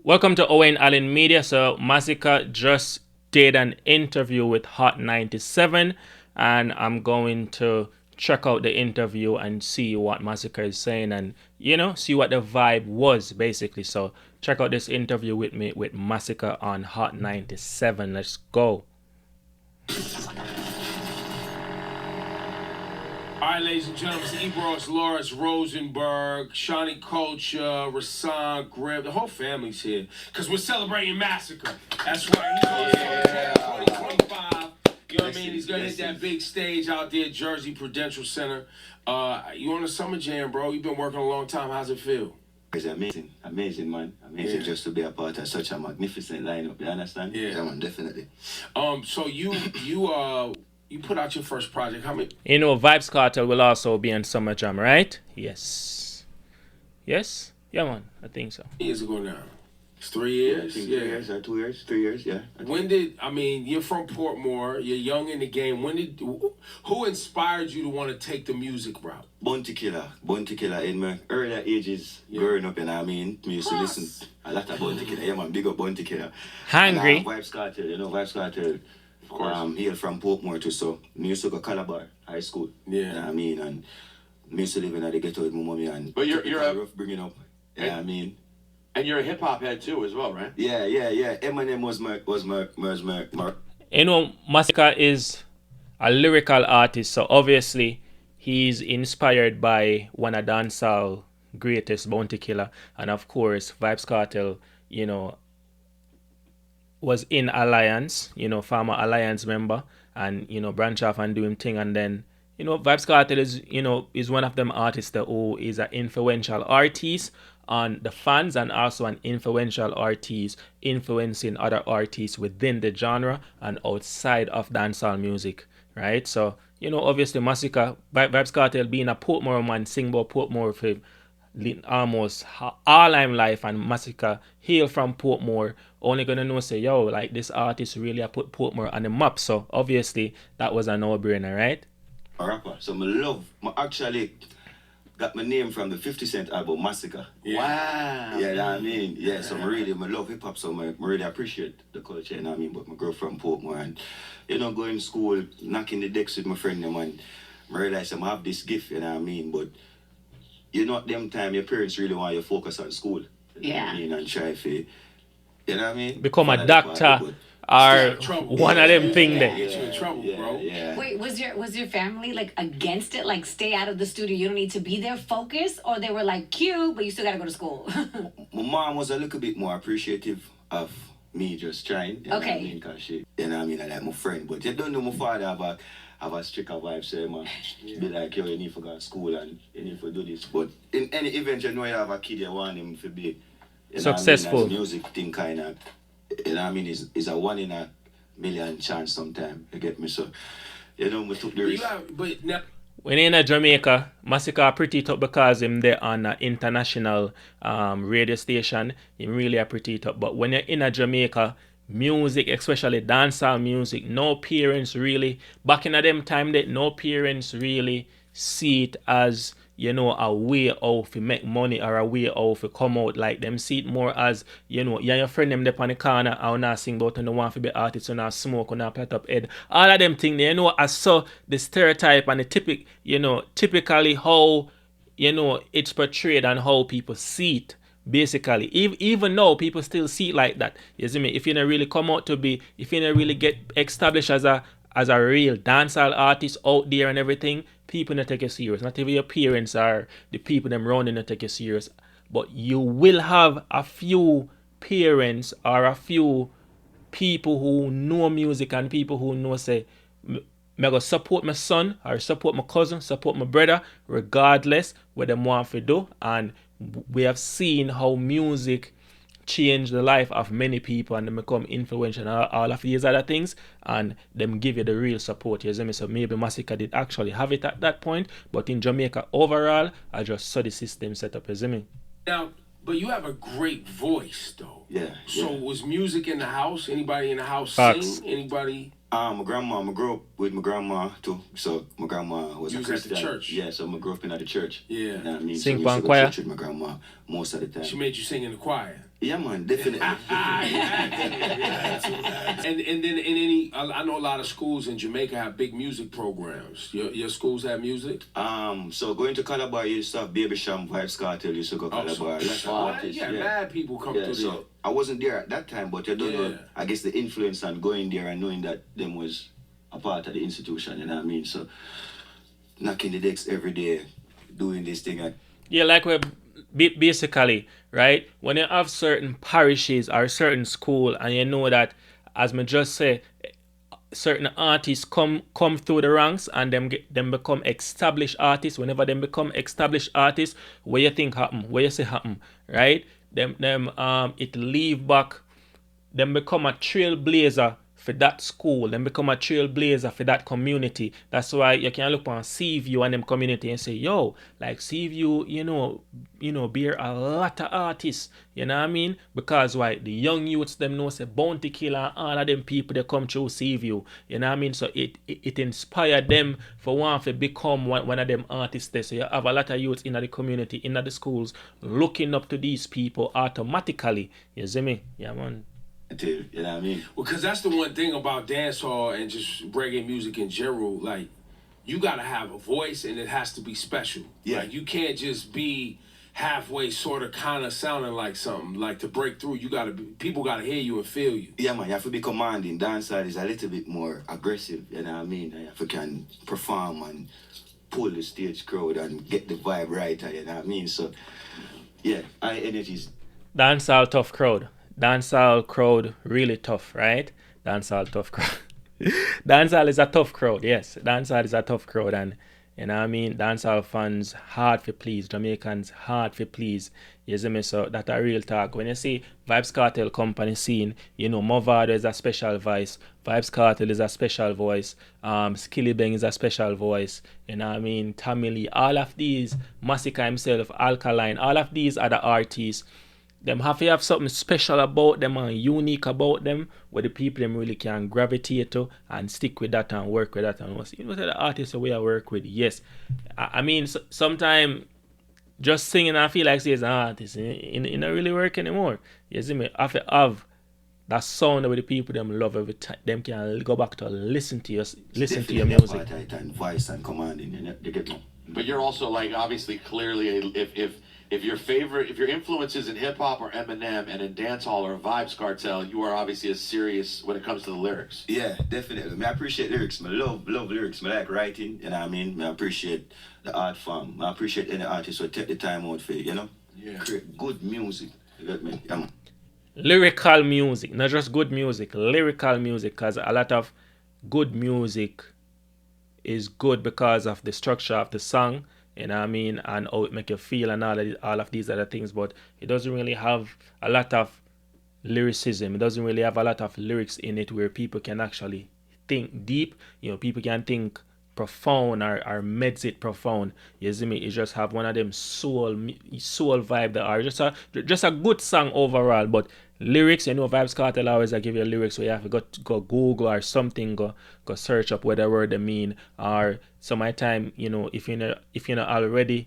Welcome to Owen Allen Media. So Masicka just did an interview with Hot 97, and I'm going to check out the interview and see what Masicka is saying, and see what the vibe was basically. So check out this interview with me with Masicka on Hot 97. Let's go. All right, ladies and gentlemen, it's Ebros, Lawrence, Rosenberg, Shawnee Culture, Rasan, Grib, the whole family's here. Because we're celebrating Masicka. That's right. He's on 2025. You know what I mean? He's going to hit that big stage out there at Jersey Prudential Center. You on the Summer Jam, bro. You've been working a long time. How's it feel? It's amazing, man. Amazing just to be a part of such a magnificent lineup. You understand? Yeah, man, definitely. So you put out your first project. How many? Vybz Kartel will also be on Summer Jam, right? Yes. Yes? Yeah, man. I think so. Years ago now. It's 3 years? Yeah, 3 years or 2 years. 3 years, yeah. You're from Portmore, you're young in the game. Who inspired you to want to take the music route? Bounty Killer in my earlier ages, growing up, me used to listen a lot of Bounty Killer. Yeah, man, big up Bounty Killer. Hungry. Vybz Kartel, Vybz Kartel. Of course. Hail from Portmore too, so me used to go Calabar High School. Yeah. You know what I mean? And me used to live in the ghetto with my mommy, and but you're a rough bringing up. Yeah, I mean. And you're a hip hop head too, as well, right? Yeah. Eminem was my. Masicka is a lyrical artist, so obviously he's inspired by one of dancehall greatest, Bounty Killer, and of course Vybz Kartel, was in Alliance, former Alliance member, and branch off and do him thing, and then Vybz Kartel is one of them artists who is an influential artist on the fans, and also an influential artist influencing other artists within the genre and outside of dancehall music, right? So obviously Masicka, Vybz Kartel being a Portmore man, sing about Portmore for almost all I'm life, and Masicka hail from Portmore, only gonna know say like this artist really put Portmore on the map, so obviously that was a no-brainer, right? A rapper, so I actually got my name from the 50 Cent album Masicka. Yeah. Wow. Yeah, you know what I mean? Yeah, so I love hip hop, so I really appreciate the culture, you know what I mean? But I grew up from Portmore, and going to school, knocking the decks with my friend, and I realized I have this gift, you know what I mean? But them time your parents really want you to focus on school. You know what I mean? And try to, you know what I mean? Become a doctor or one of them thing there. Get you in trouble, bro. Yeah. Wait, was your family like against it? Like, stay out of the studio, you don't need to be there, focus? Or they were like, cute, but you still gotta go to school? My mom was a little bit more appreciative of me just trying. You know what I mean? Because she, I like my friend. But you don't know my father have a stricter vibe, say, man. Be like, you need to go to school and you need to do this. But in any event, you have a kid, you want him to be successful. Music thing kind of, is a 1 in a million chance sometimes. You get me? So, we took the risk. When in Jamaica, Masicka pretty tough because him there on an international radio station. Him really a pretty tough. But when you're in Jamaica, music, especially dancehall music, no parents really, back in them time that no parents really see it as, a way out to make money or a way out to come out. Like them see it more as, your friend them there on the corner and not sing about and no want to be artists and not smoke and not plat up head. All of them things, I saw the stereotype and the typically how, it's portrayed and how people see it. Basically, even now people still see it like that. You see me? If you don't really come out to be, if you don't really get established as a real dancehall artist out there and everything, people don't take you serious. Not even your parents or the people them around don't take you serious. But you will have a few parents or a few people who know music and people who know say, I go support my son or support my cousin, support my brother, regardless what them want to do. And we have seen how music changed the life of many people and they become influential and all of these other things, and them give you the real support. You see me? So maybe Masicka did actually have it at that point, but in Jamaica overall, I just saw the system set up. You see me? Now, but you have a great voice, though. Yeah. So was music in the house? Anybody in the house Facts. sing? Anybody? My grandma, I grew up with my grandma too. So my grandma was You a was Christian. at the church? Yeah, so I grew up in the church. Yeah. You know what I mean? Sing so I used to go to choir? church with my grandma most of the time. She made you sing in the choir. Yeah, man, definitely. And then in any, I know a lot of schools in Jamaica have big music programs. Your schools have music? So going to Calabar, you used to have Baby Sham, Vybz Kartel used to go Calabar. Mad people come through there. I wasn't there at that time, but I don't know, I guess the influence on going there and knowing that them was a part of the institution, you know what I mean? So knocking the decks every day, doing this thing. Yeah, like we're basically, right? When you have certain parishes or certain school and you know that, as me just say, certain artists come through the ranks and them become established artists. Whenever them become established artists, what you think happen? What you say happen? Right? Them it leave back. Them become a trailblazer for that school. Them become a trailblazer for that community. That's why you can look on Seaview and them community and say, yo, like Seaview, you know, bear a lot of artists. You know what I mean? Because why? The young youths them know say Bounty Killer and all of them people they come through Seaview. You know what I mean? So it inspired them for one to become one of them artists there. So you have a lot of youths in the community, in the schools, looking up to these people automatically. You see me? Yeah, man. You know what I mean? Well, because that's the one thing about dancehall and just reggae music in general. Like, you got to have a voice and it has to be special. Yeah. Like, you can't just be halfway sort of kind of sounding like something. Like, to break through, people got to hear you and feel you. Yeah, man, you have to be commanding. Dancehall is a little bit more aggressive, you know what I mean? You have to can perform and pull the stage crowd and get the vibe right, you know what I mean? So, yeah, high energies. Dancehall tough crowd. Dancehall crowd really tough, right? Dancehall tough crowd. Dancehall is a tough crowd, yes. Dancehall is a tough crowd, and you know what I mean? Dancehall fans hard for please, Jamaicans hard for please. You see me? So that a real talk. When you see Vybz Kartel company scene, you know Movado is a special voice, Vybz Kartel is a special voice, Skilly Bang is a special voice, you know what I mean? Tamili, all of these, Masicka himself, Alkaline, all of these other artists. Them have to have something special about them and unique about them where the people them really can gravitate to and stick with that and work with that. And you know the artists that we work with, yes. I mean, sometimes just singing I feel like as an artist, it not really work anymore. You see me? I have to have that sound where the people them love every time. Them can go back to listen to your music. And voice and commanding, you get me? But you're also like obviously clearly if your influences in hip hop are Eminem and in dancehall or Vybz Kartel, you are obviously as serious when it comes to the lyrics. Yeah, definitely. I appreciate lyrics. I love lyrics. I like writing, you know what I mean? I appreciate the art form. I appreciate any artist who take the time out for it, you know? Yeah. Create good music. You get me? Yeah, man. Lyrical music, not just good music, lyrical music, because a lot of good music is good because of the structure of the song, you know what I mean, and how it make you feel and all of these other things, but it doesn't really have a lot of lyricism. It doesn't really have a lot of lyrics in it where people can actually think deep, you know, people can think profound or meds it profound. You see me? It just have one of them soul vibe that are just a good song overall, but lyrics, you know, Vybz Kartel always give you lyrics where you have to go Google or something, go search up what the word they mean, or some of the time, you know, if you're not already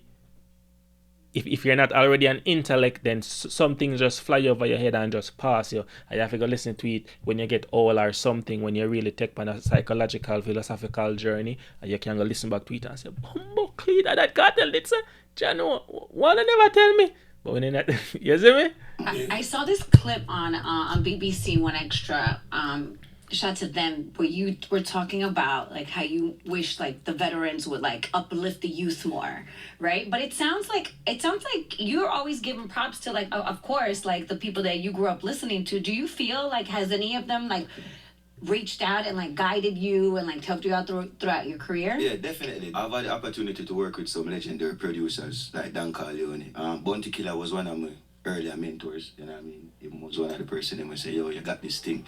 an intellect, then some things just fly over your head and just pass you. And you have to go listen to it when you get old or something, when you really take on a psychological, philosophical journey, and you can go listen back to it and say, Bumbo Cleaner, that Kartel did say, Jano, why they never tell me? But when not, you see me? I saw this clip on BBC One Extra. Shout to them, where you were talking about like how you wish like the veterans would like uplift the youth more, right? But it sounds like you're always giving props to like of course like the people that you grew up listening to. Do you feel like has any of them like reached out and like guided you and like helped you out throughout your career? Yeah, definitely. I've had the opportunity to work with some legendary producers like Dan Corleone. Bounty Killer was one of my earlier mentors, you know what I mean? He was one of the person that would say, yo, you got this thing.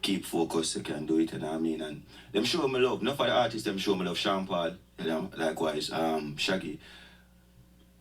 Keep focused, you can do it, you know what I mean? And them show me love. Not for the artists, them show me love. Sean Paul, you know, likewise. Shaggy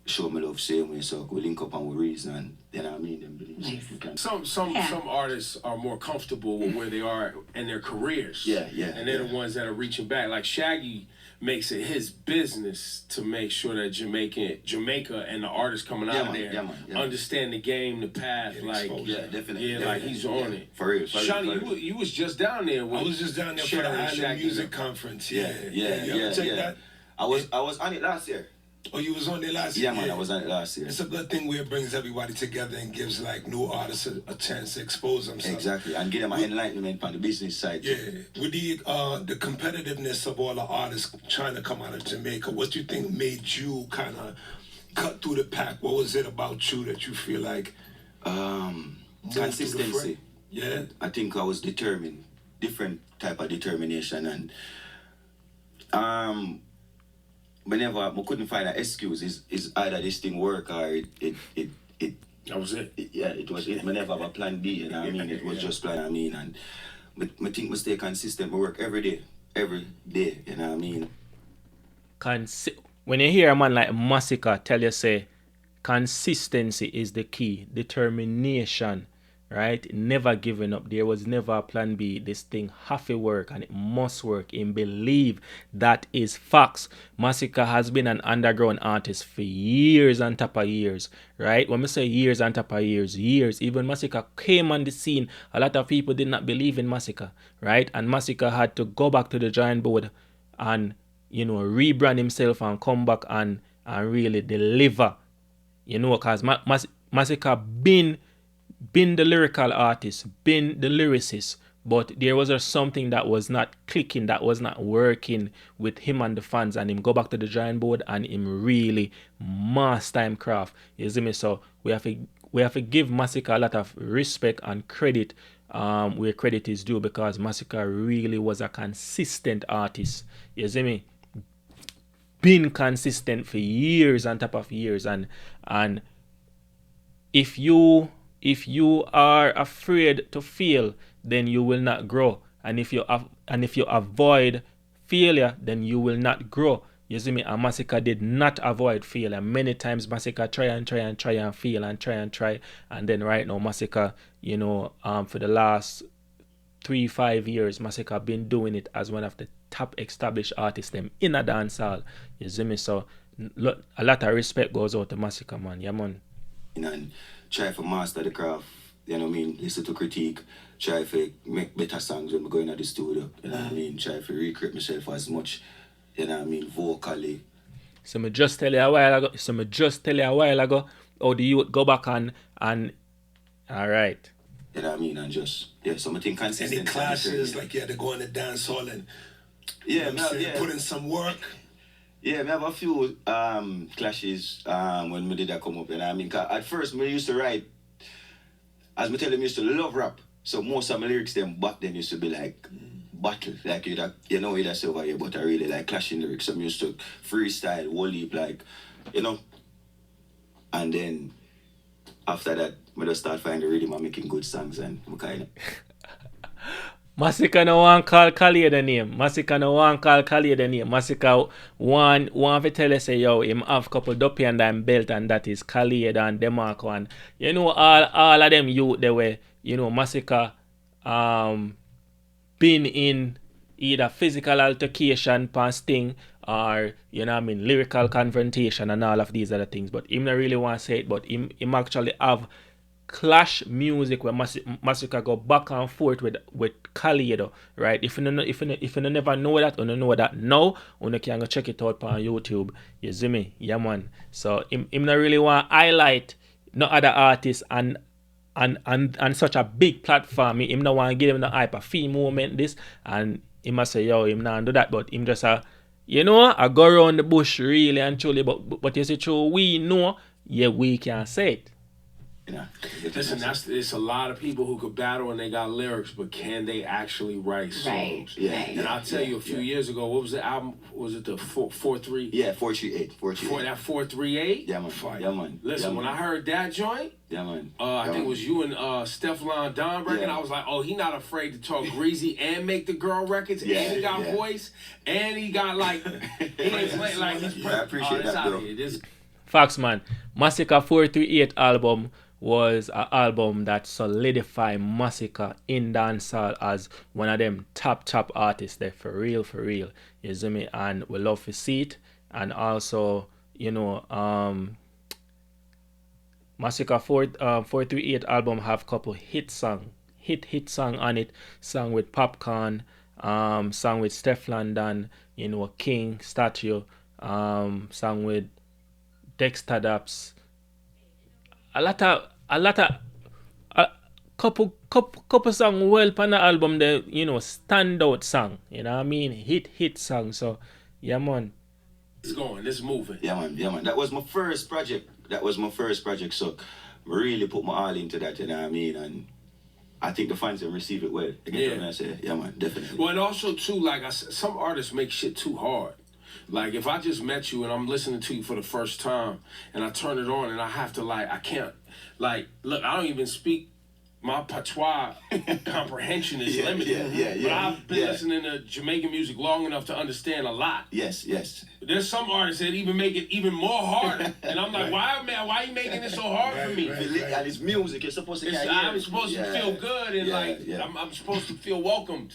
show me love same way, so we link up and we reason, and you know what I mean? Them believe Nice. Some artists are more comfortable with where they are in their careers. Yeah. And they're the ones that are reaching back. Like Shaggy, makes it his business to make sure that Jamaica and the artists coming out of there understand the game, the path. Like, definitely. Yeah, like he's on it. For real. Shawnee, you was just down there. I was just down there for the Island Music Conference. Yeah. I was on it last year. Oh, you was on there last year? Yeah, man, I was on it last year. It's a good thing where it brings everybody together and gives like new artists a chance to expose themselves. Exactly, and give them an enlightenment on the business side. Yeah, with the competitiveness of all the artists trying to come out of Jamaica, what do you think made you kind of cut through the pack? What was it about you that you feel like? Consistency. Yeah, I think I was determined, different type of determination, and whenever I couldn't find an excuse, is either this thing work or it that was it. It was it. I never have a plan B, you know what I mean? It was just plan, and I think I stay consistent. I work every day, you know what I mean? When you hear a man like Masicka tell you, say, consistency is the key, determination, right? Never giving up. There was never a plan B. This thing have to work and it must work. And believe that is facts. Masicka has been an underground artist for years on top of years, right? When we say years on top of years, even Masicka came on the scene, a lot of people did not believe in Masicka, right? And Masicka had to go back to the drawing board and, rebrand himself and come back and really deliver, because Masicka been the lyrical artist, been the lyricist, but there was something that was not clicking, that was not working with him and the fans, and him go back to the drawing board and him really master him craft. You see me? So we have to give Masicka a lot of respect and credit where credit is due, because Masicka really was a consistent artist. You see me? Been consistent for years on top of years, and if you are afraid to fail, then you will not grow. And if you avoid failure, then you will not grow. You see me? And Masicka did not avoid failure. Many times Masicka try and fail and try. And then right now Masicka, for the last 3-5 years, Masicka been doing it as one of the top established artists them in a dancehall. You see me? So a lot of respect goes out to Masicka, man. Yeah, man. And try to master the craft, you know what I mean? Listen to critique, try to make better songs when we go into the studio, you know what I mean? Try to recreate myself as much, you know what I mean, vocally. So I just tell you a while ago, how the youth go back and all right. You know what I mean? And just, so I think consistent. Any classes, like you had to go in the dance hall and put in some work. Yeah, I have a few clashes when we did that come up. You know what I mean? 'Cause at first, I used to write, as I tell them, I used to love rap. So most of my lyrics them back then used to be like battle. Like, you'd say over here, but I really like clashing lyrics. So I used to freestyle, whole heap, like, And then after that, I just start finding the rhythm and making good songs and kind of... Masicka no want call Khalid the name. Masicka want to tell us, say, yo, him have couple dopey and them belt, and that is Khalid and Demarco. And all of them youth they were, Masicka been in either physical altercation past thing or, lyrical confrontation and all of these other things. But him not really want to say it, but him actually have clash music where Masicka go back and forth with Khalid, right? If you never know that, or don't know that now, you can go check it out on YouTube. You see me? Yeah, man. So him not really want to highlight no other artists and such a big platform. Him not want to give him the hype, a fee moment this, and he must say, yo, him not do that, but him just I go around the bush really and truly, but you see, true, we know, we can say it. Listen, it's a lot of people who could battle and they got lyrics, but can they actually write songs? Right. Yeah. And I'll tell you, a few years ago, what was the album? Was it the 438? Yeah, 438. 438. That 438? Yeah, man. Fire. Yeah, man. Listen, when I heard that joint, I think it was you and Stefan Don record. I was like, oh, he not afraid to talk greasy and make the girl records, and he got voice, and he got like, he ain't play like he's I appreciate that, bro. Facts, man. Masicka 438 album was an album that solidified Masicka in dancehall as one of them top artists there, for real. You see me? And we love to see it. And also, Masicka 438 album have couple hit song on it. Song with Popcorn, song with Steph London, King, Statue, song with Dexter Daps. A lot of couple song well on the album, the standout song. You know what I mean? Hit song. So yeah, man. It's going. It's moving. Yeah, man. That was my first project. So I really put my all into that. You know what I mean? And I think the fans will receive it well. Again, I say, yeah, man, definitely. Well, and also too, like I said, some artists make shit too hard. Like if I just met you and I'm listening to you for the first time and I turn it on and I have to I can't, look, I don't even speak, my patois comprehension is limited. But I've been listening to Jamaican music long enough to understand a lot. Yes. There's some artists that even make it even more hard. And I'm like, why are you making it so hard for me? And it's music, you're supposed to I'm supposed to feel good and I'm supposed to feel welcomed.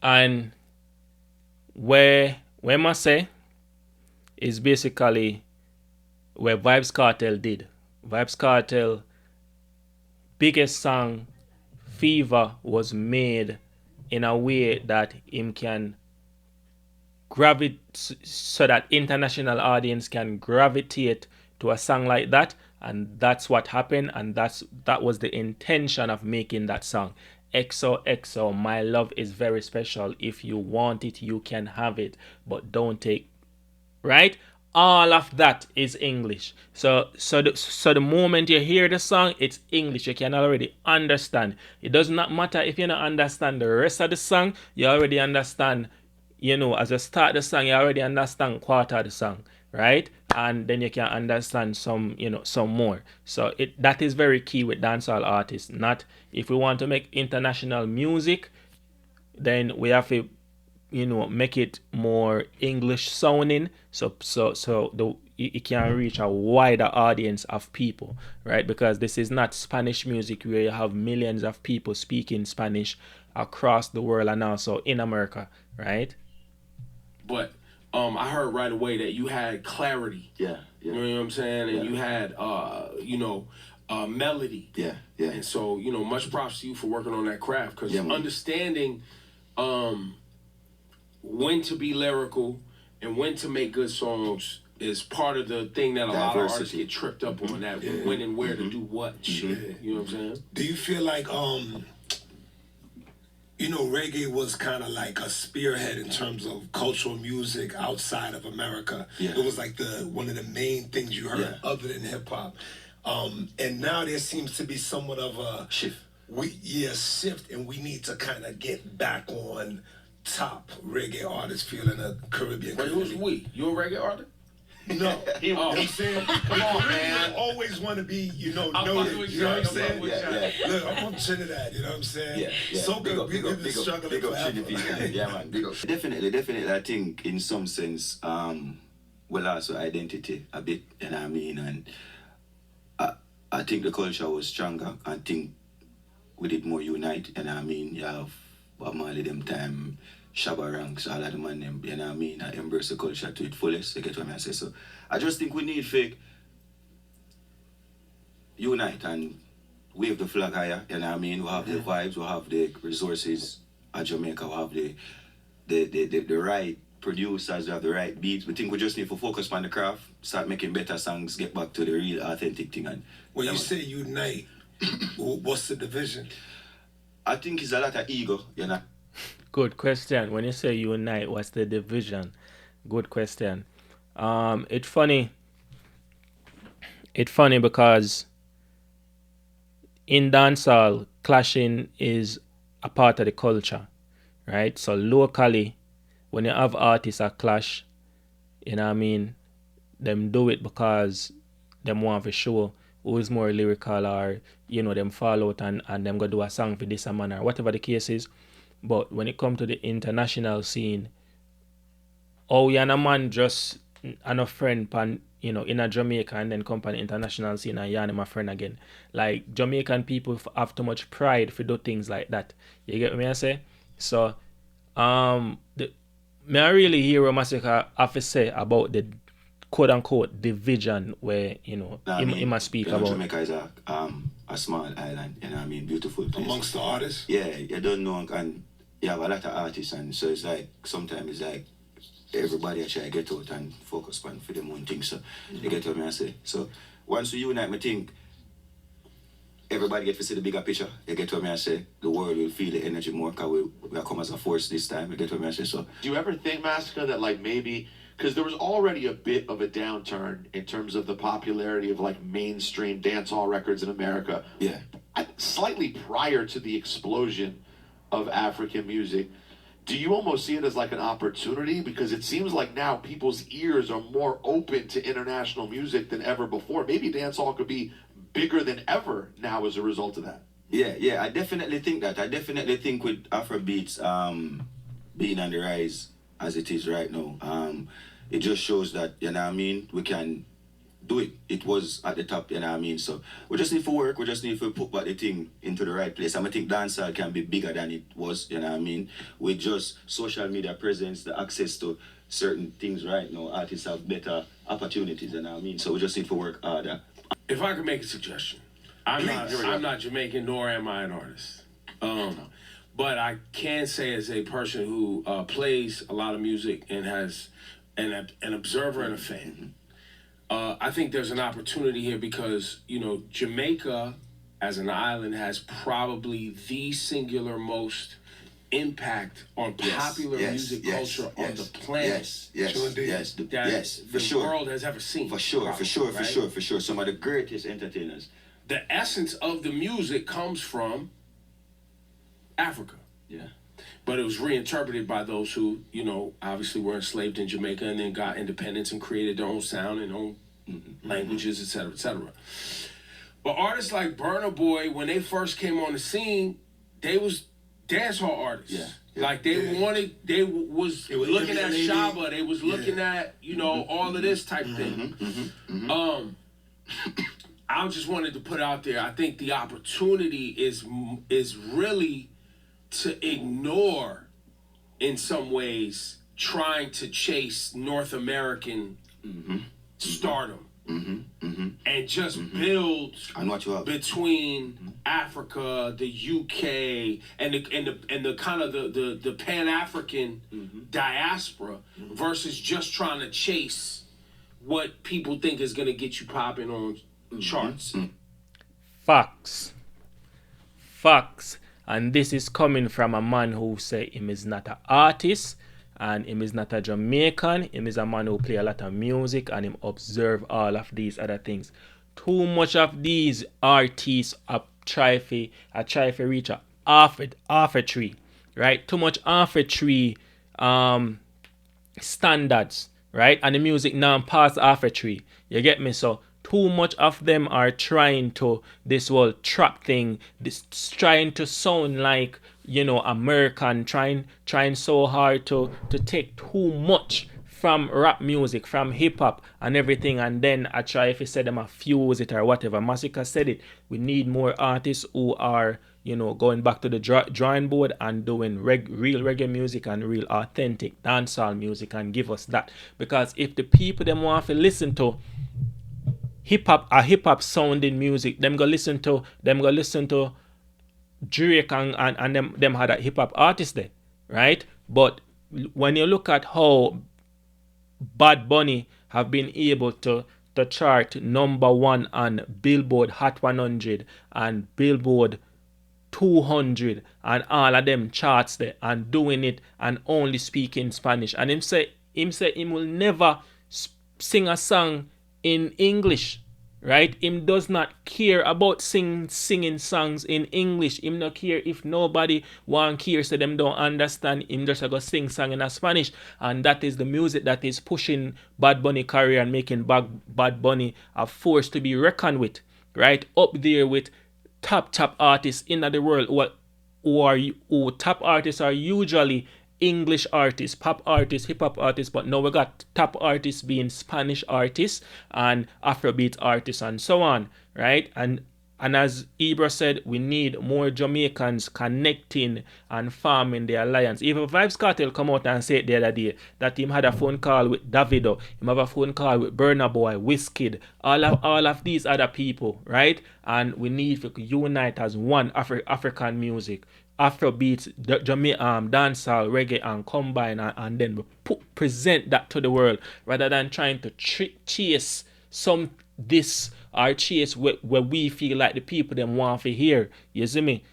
And where I say is basically where Vybz Kartel did. Vybz Kartel biggest song, Fever, was made in a way that him can gravitate, so that international audience can gravitate to a song like that, and that's what happened, and that was the intention of making that song. XOXO, my love is very special. If you want it, you can have it, but don't take, right? All of that is English. So the moment you hear the song, it's English. You can already understand. It does not matter if you don't understand the rest of the song. You already understand, as you start the song, you already understand quarter of the song, right? And then you can understand some more. So that is very key with dancehall artists. Not if we want to make international music, then we have to make it more English sounding, so it can reach a wider audience of people, right? Because this is not Spanish music where you have millions of people speaking Spanish across the world and also in America, right? But I heard right away that you had clarity. Yeah. You know what I'm saying? And you had melody. Yeah. And so, much props to you for working on that craft, because understanding when to be lyrical and when to make good songs is part of the thing that a lot of artists get tripped up on, that when and where to do what shit. You know what I'm saying? Do you feel like reggae was kind of like a spearhead in terms of cultural music outside of America? It was like one of the main things you heard other than hip hop. And now there seems to be somewhat of a shift. Shift, and we need to kind of get back on top reggae artists feeling a Caribbean. Wait, who's we? You a reggae artist? No. You know what I'm saying? Come on, man. I always want to be, noted. You know what I'm saying? Look, I'm from Trinidad, you know what I'm saying? So good. We've been struggling forever. Yeah, man. Big up. Definitely, I think in some sense, well, also identity a bit, you know what I mean? And I think the culture was stronger. I think we did more unite, you know what I mean? You have Amari them time, Shabba Ranks, all of them and them, you know what I mean? I embrace the culture to its fullest, you get what I say? So I just think we need to unite and wave the flag higher, you know what I mean? We have the vibes, we have the resources at Jamaica, we have the right producers, we have the right beats. We think we just need to focus on the craft, start making better songs, get back to the real authentic thing. And when you say unite, what's the division? I think it's a lot of ego, Good question. When you say unite, what's the division? Good question. It's funny because in dancehall, clashing is a part of the culture, right? So locally, when you have artists that clash, you know what I mean, them do it because them want to show who is more lyrical, or them fall out and them go do a song for this man or whatever the case is. But when it comes to the international scene, you and a man just and a friend pan you know, in a Jamaica and then come on the international scene and yarn my friend again. Like, Jamaican people have too much pride for do things like that. You get what I say? So, me I really hear what Masicka have to say about the quote-unquote division where, you know, he must speak about. Jamaica is a small island, you know what I mean, beautiful place. Amongst the artists? Yeah, you don't know, and you have a lot of artists, and so it's like, sometimes it's like, everybody try to get out and focus on for them own thing, so you get what I say. So, once we unite, I think, everybody get to see the bigger picture, you get what I say, the world will feel the energy more, because we come as a force this time, you get what I say, so. Do you ever think, Masicka, that like maybe, because there was already a bit of a downturn in terms of the popularity of like mainstream dancehall records in America. Yeah. Slightly prior to the explosion of African music. Do you almost see it as like an opportunity? Because it seems like now people's ears are more open to international music than ever before. Maybe dancehall could be bigger than ever now as a result of that. Yeah, I definitely think that. I definitely think with Afrobeats being on the rise as it is right now, it just shows that, you know what I mean, we can do it. It was at the top, you know what I mean? So we just need to work, we just need to put back the thing into the right place. I think dancehall can be bigger than it was, you know what I mean? With just social media presence, the access to certain things right now, artists have better opportunities, you know what I mean? So we just need to work harder. If I could make a suggestion, I'm not Jamaican, nor am I an artist. But I can say as a person who plays a lot of music and has an observer and a fan, I think there's an opportunity here because, you know, Jamaica as an island has probably the singular most impact on popular music culture on the planet. Yes, for sure. The world has ever seen. For sure. Some of the greatest entertainers. The essence of the music comes from Africa. Yeah. But it was reinterpreted by those who, you know, obviously were enslaved in Jamaica and then got independence and created their own sound and own languages, etc., etc. But artists like Burna Boy, when they first came on the scene, they was dancehall artists. Yeah. Like they was looking at Shaba, they was looking at, you know, all of this type thing. I just wanted to put out there, I think the opportunity is really to ignore, in some ways, trying to chase North American stardom and just build between Africa, the UK, and the kind of the Pan-African diaspora versus just trying to chase what people think is going to get you popping on charts. Facts. And this is coming from a man who say him is not an artist and him is not a Jamaican. Him is a man who play a lot of music and him observe all of these other things. Too much of these artists are try to reach a half a tree, right? Too much half a tree standards, right? And the music now past half a tree. You get me? So too much of them are trying to this whole trap thing, this trying to sound like, you know, American, trying so hard to take too much from rap music, from hip hop and everything, and then I try if you say them a fuse it or whatever. Masicka said it. We need more artists who are, you know, going back to the drawing board and doing real reggae music and real authentic dancehall music and give us that. Because if the people them want to listen to hip hop sounding music, them go listen to Drake and them had a hip hop artist there, right? But when you look at how Bad Bunny have been able to chart #1 on Billboard Hot 100 and Billboard 200 and all of them charts there and doing it and only speaking Spanish, and him say him will never sing a song in English, right? Him does not care about singing songs in English. Him not care if nobody want care, so them don't understand. Him just go sing song in a Spanish, and that is the music that is pushing Bad Bunny career and making Bad Bunny a force to be reckoned with, right? Up there with top artists in the world who top artists are usually English artists, pop artists, hip hop artists, but now we got top artists being Spanish artists and Afrobeat artists and so on, right? And as Ibra said, we need more Jamaicans connecting and forming the alliance. Even Vybz Kartel come out and said the other day that him had a phone call with Davido, him have a phone call with Burna Boy, Wizkid, all of these other people, right? And we need to unite as one African music, Afrobeats, dancehall, reggae, and combine, and then we present that to the world rather than trying to chase this or chase where we feel like the people them want to hear. You see me?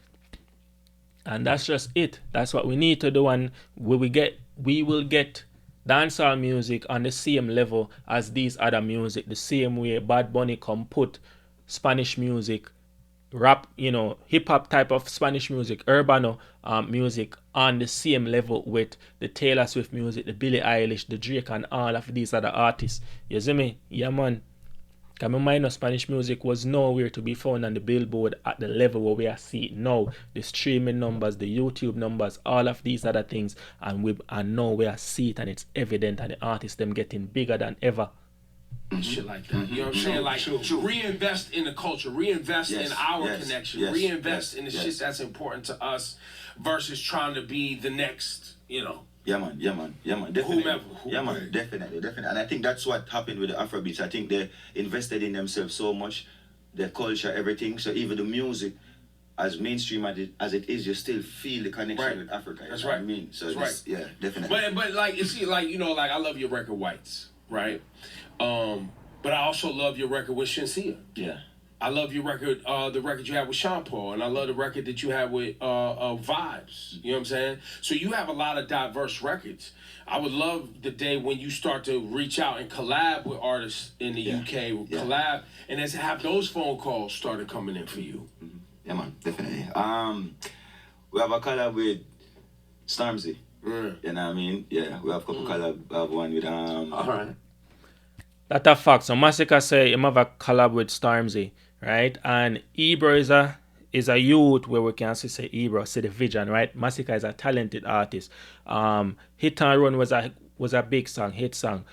And that's just it. That's what we need to do, and we will get dancehall music on the same level as these other music, the same way Bad Bunny come put Spanish music, rap, hip hop type of Spanish music, urbano music on the same level with the Taylor Swift music, the Billie Eilish, the Drake, and all of these other artists. You see me? Yeah, man. Because my mind of Spanish music was nowhere to be found on the Billboard at the level where we are seeing now. The streaming numbers, the YouTube numbers, all of these other things, and now we are seeing it, and it's evident, and the artists them getting bigger than ever. Shit like that. You know what I'm saying? Like, reinvest in the culture, reinvest in our connection, reinvest in the shit that's important to us versus trying to be the next, Yeah, man, definitely. Whomever. Yeah, man, definitely. And I think that's what happened with the Afrobeats. I think they invested in themselves so much, their culture, everything. So even the music, as mainstream as it is, you still feel the connection with Africa. That's right. I mean, so that's yeah, definitely. But like, you see, like, like I love your record Whites, right? But I also love your record with Shensia. Yeah. I love your record, the record you have with Sean Paul, and I love the record that you have with Vybz. You know what I'm saying? So you have a lot of diverse records. I would love the day when you start to reach out and collab with artists in the UK, collab, and then have those phone calls started coming in for you. Mm-hmm. Yeah, man, definitely. We have a collab with Stormzy. You know what I mean? Yeah, we have a couple collab. We have one with All right. That's a fact. So Masicka say him have a collab with Stormzy, right? And Ibra is a youth where we can say Ibra see the vision, right? Masicka is a talented artist. Hit and Run was a big song, hit song.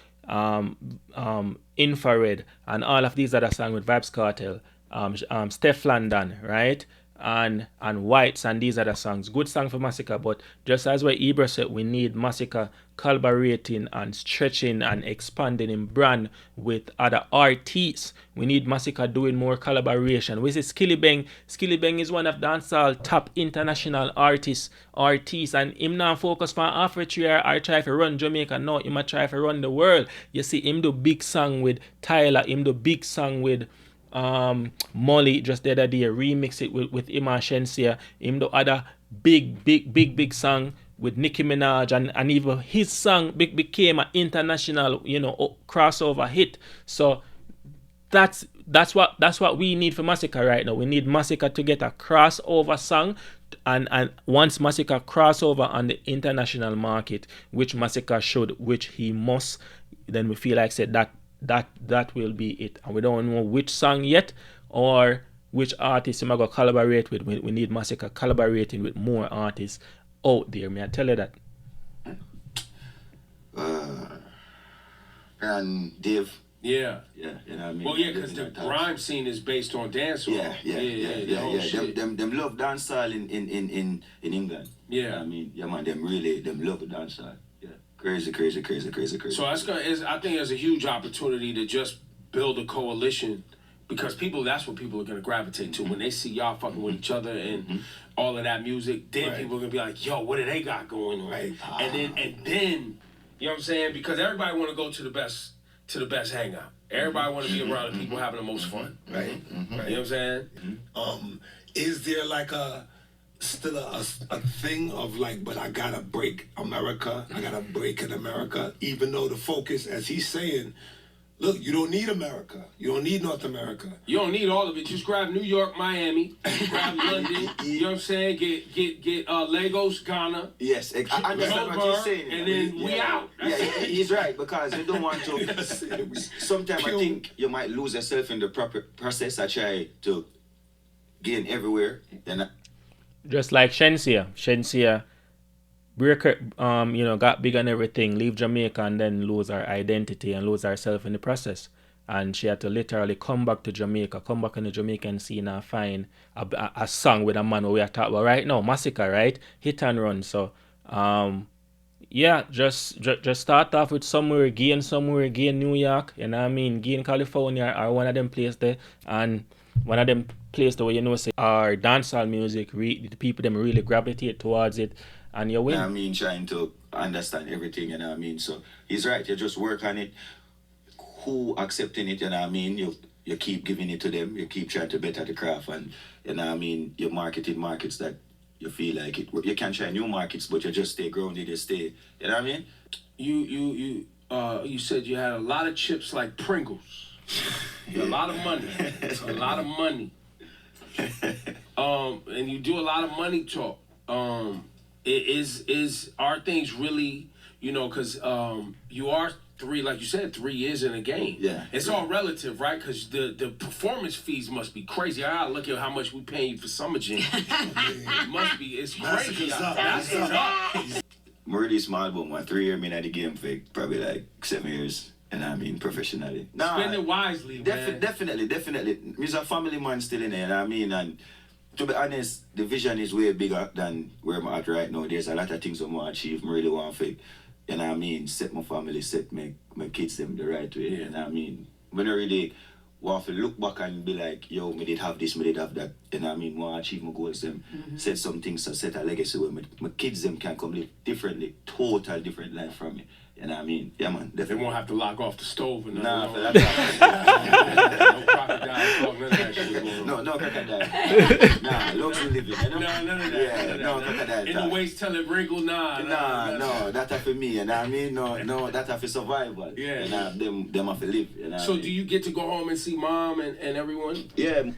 Infrared and all of these other songs with Vybz Kartel, Steph London, right? And Whites and these other songs. Good song for Masicka, but just as what Ibra said, we need Masicka collaborating and stretching and expanding in brand with other artists. We need Masicka doing more collaboration. We see Skilly Bang. Skilly Bang is one of dancehall top international artists, and him now focus on Africa or try to run Jamaica. No, him a try to run the world. You see him do big song with Tyler, him do big song with Molly just the other day, remix it with him and Shensia. Him the other big song with Nicki Minaj, and even his song became an international crossover hit. So that's what we need for Masicka right now. We need Masicka to get a crossover song, and once Masicka crossover on the international market, which Masicka should, which he must, then we feel like said that will be it. And we don't know which song yet or which artist we're going to collaborate with. We need Masicka collaborating with more artists out there. May I tell you that? And Dave. Yeah. You know what I mean? Well, yeah, because the grime scene is based on dancehall. Yeah. Them love dancehall in England. Yeah. You know what I mean? Yeah, man, them love dancehall. Crazy. So I think there's a huge opportunity to just build a coalition, because that's what people are gonna gravitate to when they see y'all fucking with each other and all of that music. Then people are gonna be like, yo, what do they got going on? Right. And then, you know what I'm saying? Because everybody want to go to the best hangout. Everybody want to be around the people having the most fun. Right. You know what I'm saying? Is there like still a thing of like, but I gotta break America, I gotta break in America, even though the focus, as he's saying, look, you don't need America, you don't need North America, you don't need all of it. Just grab New York, Miami, grab London, you know what I'm saying, get Lagos, Ghana, yes, I understand what he's saying, and then we out. He's right, because you don't want to sometimes I think you might lose yourself in the proper process. I try to gain everywhere, then just like Shensia got big and everything, leave Jamaica and then lose her identity and lose herself in the process. And she had to literally come back to Jamaica, come back in the Jamaican scene and find a song with a man who we are talking about right now, Masicka, right? Hit and run. So, just start off with somewhere again, New York, you know what I mean? Again, California or one of them places there. And one of them places where say our dancehall music, the people them really gravitate towards it, and you win. You know what I mean? Trying to understand everything, you know what I mean? So he's right, you just work on it. Who accepting it, you know what I mean? You keep giving it to them, you keep trying to better the craft, and you know what I mean, you marketing markets that you feel like it. You can try new markets, but you just stay grounded, you stay, you know what I mean? You said you had a lot of chips like Pringles. A lot of money. A lot of money. And you do a lot of money talk. Are things really, because you are like you said, 3 years in a game. Yeah. It's all relative, right? Because the performance fees must be crazy. I gotta look at how much we paying you for Summer Jam. It must be, it's crazy. That's up. I'm really small, but my 3 year at the game for probably like 7 years. And I mean professionally. Spend it wisely, man. Definitely. Me's a family man still in there, and I mean, and to be honest, the vision is way bigger than where I'm at right now. There's a lot of things I want to achieve. I really want to, you know what I mean, set my family, set my kids them the right way. You know what I mean? When I really want to look back and be like, yo, me did have this, me did have that. You know what I mean? Want to achieve my goals them, set some things, so set a legacy where my kids them can come live differently, total different life from me. You know what I mean? Yeah, man, definitely. They won't have to lock off the stove and nah, for that. No crocodile talk, none of that shit going on. No crocodile. Nah, luxury living, you know? No, none of that. Yeah, no crocodile. In the waist tell it wrinkle, no, that's for me, you know what I mean? No, that's for survival. Yeah. You know, them have to live, you know. So do you get to go home and see mom and everyone? Yeah.